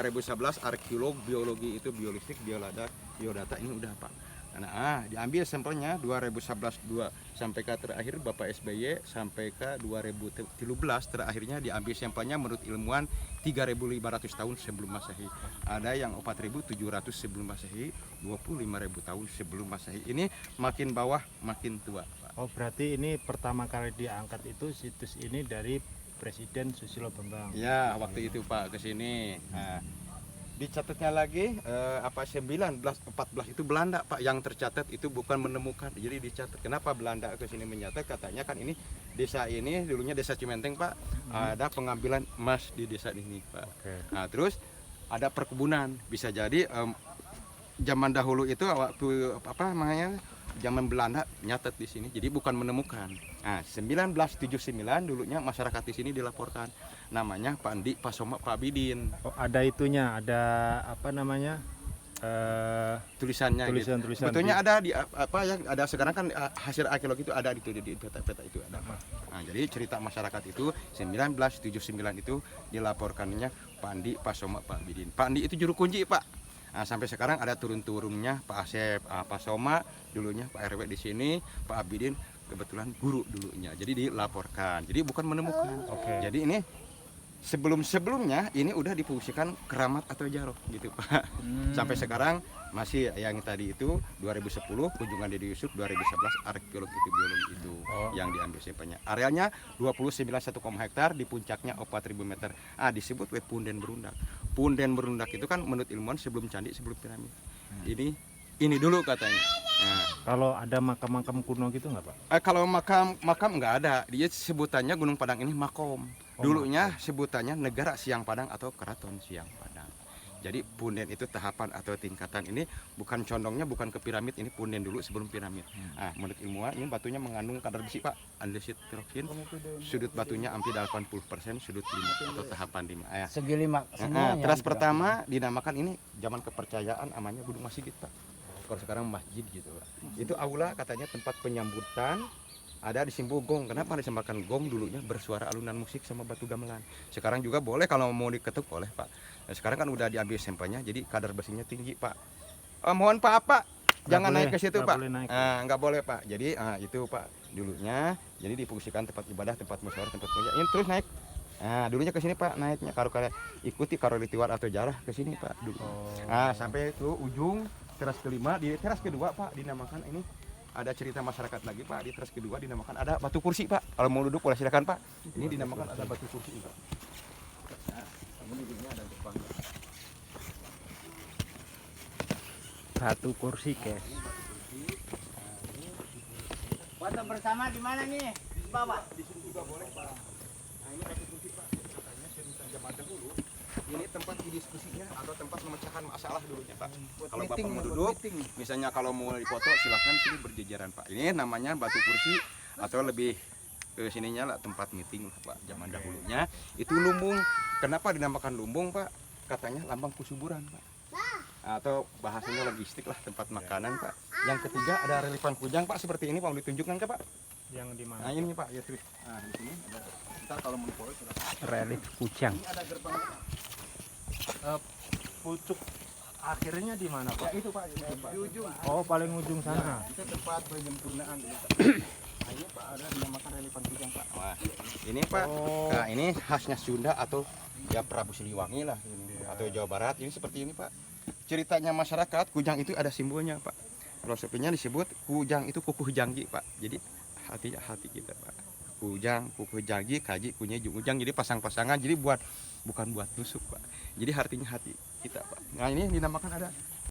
2011 arkeolog, biologi itu biolistik, biodata ini udah Pak. Nah, diambil sampelnya 2011 sampai ke terakhir Bapak SBY sampai ke 2013 terakhirnya diambil sampelnya menurut ilmuwan 3.500 tahun sebelum Masehi. Ada yang 4.700 sebelum Masehi, 25.000 tahun sebelum Masehi. Ini makin bawah makin tua, Pak. Oh, berarti ini pertama kali diangkat itu situs ini dari Presiden Susilo Bambang. Ya, waktu itu Pak ke sini. Nah, dicatatnya lagi 1914 itu Belanda Pak yang tercatat, itu bukan menemukan. Jadi dicatat. Kenapa Belanda ke sini mencatat? Katanya kan ini desa ini dulunya desa Cimenteng Pak. Ada pengambilan emas di desa ini Pak. Oke. Nah, terus ada perkebunan. Bisa jadi zaman dahulu itu waktu apa namanya? Zaman Belanda nyatet di sini. Jadi bukan menemukan. Nah, 1979 dulunya masyarakat di sini dilaporkan. Namanya Pak Andi, Pak Soma, Pak Bidin. Oh, ada itunya, ada apa namanya? Tulisannya Tulisan gitu. tulisan Sebetulnya ada di apa yang ada sekarang kan hasil arkeologi itu ada di peta-peta itu ada Pak. Nah, jadi cerita masyarakat itu 1979 itu dilaporkannya Pak Andi, Pak Soma, Pak Bidin. Pak Andi itu juru kunci Pak. Nah, sampai sekarang ada turun-turunnya Pak Asep, Pak Soma dulunya Pak RW di sini, Pak Abidin kebetulan guru dulunya. Jadi dilaporkan. Jadi bukan menemukan. Oke. Jadi ini sebelum-sebelumnya ini udah difungsikan keramat atau jarok gitu Pak. Sampai sekarang masih yang tadi itu 2010 kunjungan Deddy Yusuf, 2011 arkeolog itu biologi itu yang diambil sampelnya. Arealnya 29,1 hektar, di puncaknya 4.000 meter. Disebut Punden Berundak. Punden Berundak itu kan menurut ilmuwan sebelum candi, sebelum piramid. Ini dulu katanya. Nah, Kalau ada makam-makam kuno gitu nggak Pak? kalau makam nggak ada. Dia sebutannya Gunung Padang ini makom. Dulunya sebutannya Negara Siang Padang atau Keraton Siang Padang. Jadi punden itu tahapan atau tingkatan ini bukan condongnya bukan ke piramid, ini punden dulu sebelum piramid. Nah, menurut ilmuwan ini batunya mengandung kadar besi Pak, andesit teroksin. Sudut batunya hampir 80%, sudut 5 atau tahapan 5. Segi 5 Teras pertama dinamakan ini zaman kepercayaan namanya Gunung Masigit Pak. Kalau sekarang masjid gitu Pak. Itu aula katanya tempat penyambutan. Ada di Simbo gong. Kenapa disamakan gong? Dulunya bersuara alunan musik sama batu gamelan. Sekarang juga boleh kalau mau diketuk boleh Pak. Nah, sekarang kan udah diambil sampelnya jadi kadar besinya tinggi Pak. Mohon Pak, jangan naik ke situ Pak. Nggak boleh Pak. Jadi itu Pak dulunya. Jadi difungsikan tempat ibadah, tempat musyawarah, tempat puja. Ini terus naik. Dulunya ke sini Pak naiknya. Kalau kalian ikuti karolitiwar atau jarah ke sini Pak dulu. Sampai ke ujung teras kelima, di teras kedua Pak dinamakan ini. Ada cerita masyarakat lagi Pak, di teras kedua dinamakan ada batu kursi Pak. Kalau mau duduk boleh silakan Pak. Ini dinamakan ada batu kursi Pak. Nah, kamu duduknya ada depan. Batu kursi guys. Foto bersama di mana nih? Di bawah. Di sini juga boleh Pak. Nah, ini batu kursi Pak. Katanya cerita zaman dahulu. Ini tempat diskusinya atau tempat memecahkan masalah dulunya Pak. Kalau Bapak mau duduk, misalnya kalau mau dipoto silakan sini berjejeran Pak. Ini namanya batu kursi atau lebih ke sininya lah tempat meeting lah Pak. Zaman dahulunya itu lumbung. Kenapa dinamakan lumbung Pak? Katanya lambang kesuburan Pak. Atau bahasanya logistik lah, tempat makanan Pak. Yang ketiga ada relifan kujang Pak, seperti ini Pak, mau ditunjukkan ke Pak? Yang di mana? Nah ini Pak, ya tuh. Nah di sini ada. Kita kalau mau foto silakan. Relief Kujang. Ini ada gerbang Pak. Pucuk akhirnya di mana Pak? Ya itu Pak, di ujung. Oh, paling ujung sana. Itu tempat penyempurnaan ini Pak. Nah, ini Pak ada dinamakan relifan kujang Pak. Wah, ini Pak. Nah, ini khasnya Sunda atau ya Prabu Siliwangi lah ini, atau Jawa Barat. Ini seperti ini Pak. Ceritanya masyarakat kujang itu ada simbolnya Pak. Filosofinya disebut kujang itu kukuh janggi Pak. Jadi hati kita Pak. Kujang, kukuh janggi, kaji, kunyai, ujang. Jadi pasang-pasangan. Jadi bukan buat nusuk Pak. Jadi artinya hati kita Pak. Nah ini dinamakan ada